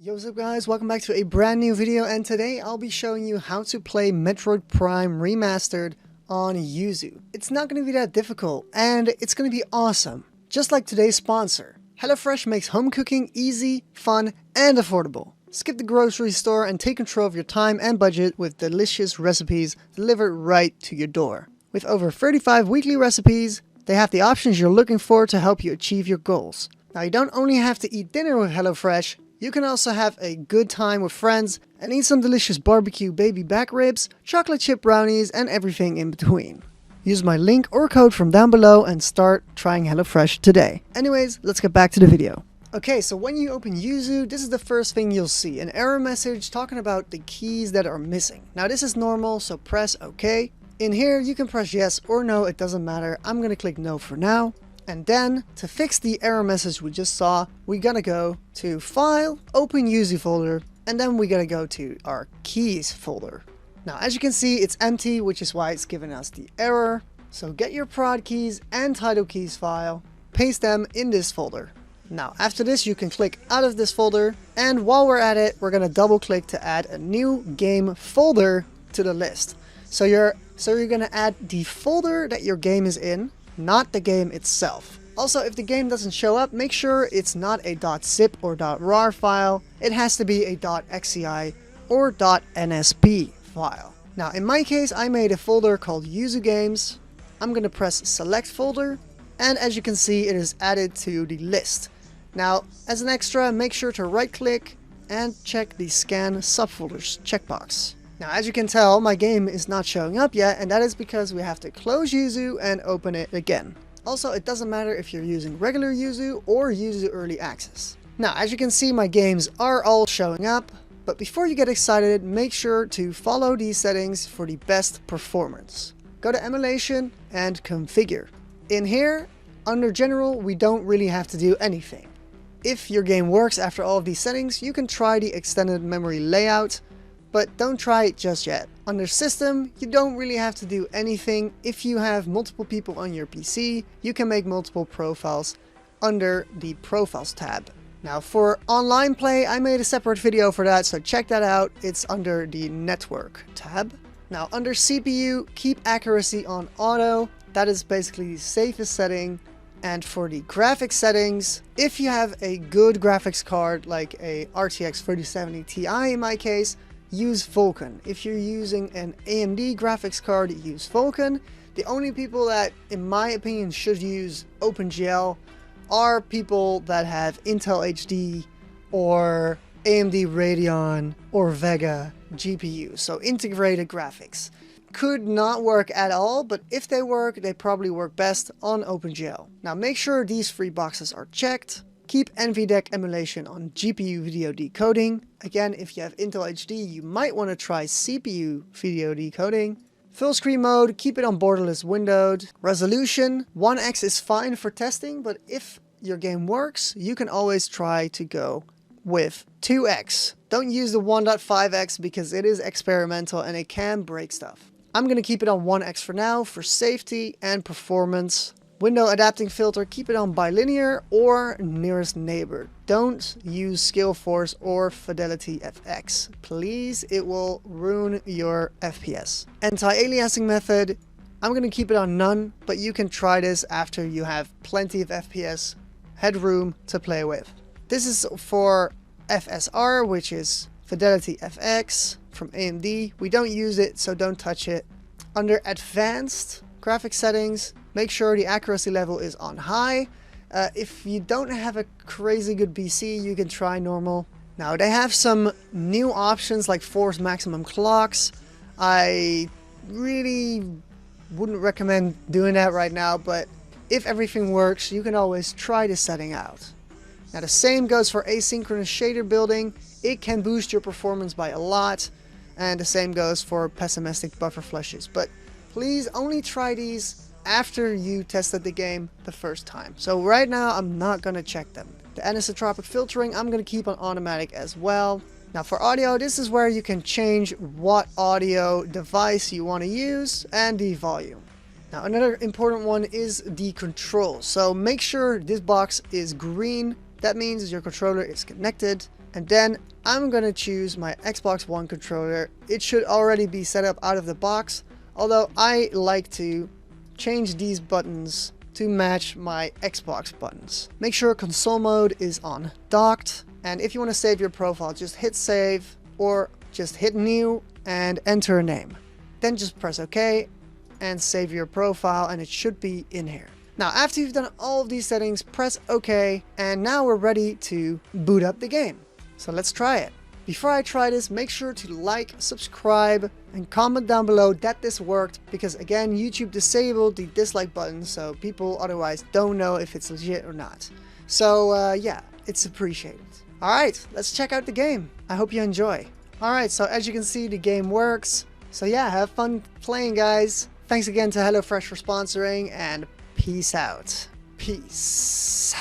Yo, what's up guys, welcome back to a brand new video, and today I'll be showing you how to play Metroid Prime Remastered on Yuzu. It's not going to be that difficult, and it's going to be awesome. Just like today's sponsor. HelloFresh makes home cooking easy, fun, and affordable. Skip the grocery store and take control of your time and budget with delicious recipes delivered right to your door. With over 35 weekly recipes, they have the options you're looking for to help you achieve your goals. Now, you don't only have to eat dinner with HelloFresh, you can also have a good time with friends and eat some delicious barbecue baby back ribs, chocolate chip brownies, and everything in between. Use my link or code from down below and start trying HelloFresh today. Anyways, let's get back to the video. Okay, so when you open Yuzu, this is the first thing you'll see, an error message talking about the keys that are missing. Now this is normal, so press OK. In here, you can press yes or no, it doesn't matter. I'm gonna click no for now. And then, to fix the error message we just saw, we're gonna go to File, Open Yuzu folder, and then we're gonna go to our Keys folder. Now, as you can see, it's empty, which is why it's giving us the error. So get your prod keys and title keys file, paste them in this folder. Now, after this, you can click out of this folder, and while we're at it, we're gonna double click to add a new game folder to the list. So you're gonna add the folder that your game is in, not the game itself. Also, if the game doesn't show up, make sure it's not a .zip or .rar file. It has to be a .xci or .nsp file. Now, in my case, I made a folder called Yuzu Games. I'm gonna press Select Folder, and as you can see, it is added to the list. Now, as an extra, make sure to right-click and check the Scan Subfolders checkbox. Now, as you can tell, my game is not showing up yet, and that is because we have to close Yuzu and open it again. Also, it doesn't matter if you're using regular Yuzu or Yuzu Early Access. Now, as you can see, my games are all showing up, but before you get excited, make sure to follow these settings for the best performance. Go to Emulation and Configure. In here, under General, we don't really have to do anything. If your game works after all of these settings, you can try the extended memory layout, but don't try it just yet. Under System, you don't really have to do anything. If you have multiple people on your PC, you can make multiple profiles under the Profiles tab. Now for online play, I made a separate video for that, so check that out. It's under the Network tab. Now under CPU, keep accuracy on auto. That is basically the safest setting. And for the graphics settings, if you have a good graphics card like a RTX 3070 Ti in my case, use Vulkan. If you're using an AMD graphics card, use Vulkan. The only people that, in my opinion, should use OpenGL are people that have Intel HD or AMD Radeon or Vega GPU, so integrated graphics. Could not work at all, but if they work, they probably work best on OpenGL. Now make sure these three boxes are checked. Keep NVDEC emulation on GPU video decoding. Again, if you have Intel HD, you might want to try CPU video decoding. Full screen mode, keep it on borderless windowed. Resolution, 1x is fine for testing, but if your game works, you can always try to go with 2x. Don't use the 1.5x because it is experimental and it can break stuff. I'm going to keep it on 1x for now for safety and performance. Window adapting filter, keep it on bilinear or nearest neighbor. Don't use Geforce or Fidelity FX. Please, it will ruin your FPS. Anti-aliasing method, I'm going to keep it on none, but you can try this after you have plenty of FPS headroom to play with. This is for FSR, which is Fidelity FX from AMD. We don't use it, so don't touch it. Under advanced graphics settings, make sure the accuracy level is on high. If you don't have a crazy good PC, you can try normal. Now they have some new options like force maximum clocks. I really wouldn't recommend doing that right now, but if everything works, you can always try this setting out. Now the same goes for asynchronous shader building. It can boost your performance by a lot, and the same goes for pessimistic buffer flushes. But please only try these after you tested the game the first time. So right now, I'm not going to check them. The anisotropic filtering, I'm going to keep on automatic as well. Now for audio, this is where you can change what audio device you want to use and the volume. Now another important one is the control. So make sure this box is green. That means your controller is connected. And then I'm gonna choose my Xbox One controller. It should already be set up out of the box, although I like to change these buttons to match my Xbox buttons. Make sure console mode is on docked, and if you want to save your profile, just hit save or just hit new and enter a name. Then just press OK and save your profile, and it should be in here. Now, after you've done all of these settings, press OK, and now we're ready to boot up the game. So let's try it. Before I try this, make sure to like, subscribe, and comment down below that this worked, because again, YouTube disabled the dislike button, so people otherwise don't know if it's legit or not. So yeah, it's appreciated. Alright, let's check out the game. I hope you enjoy. Alright, so as you can see, the game works. So yeah, have fun playing, guys. Thanks again to HelloFresh for sponsoring, and peace out. Peace.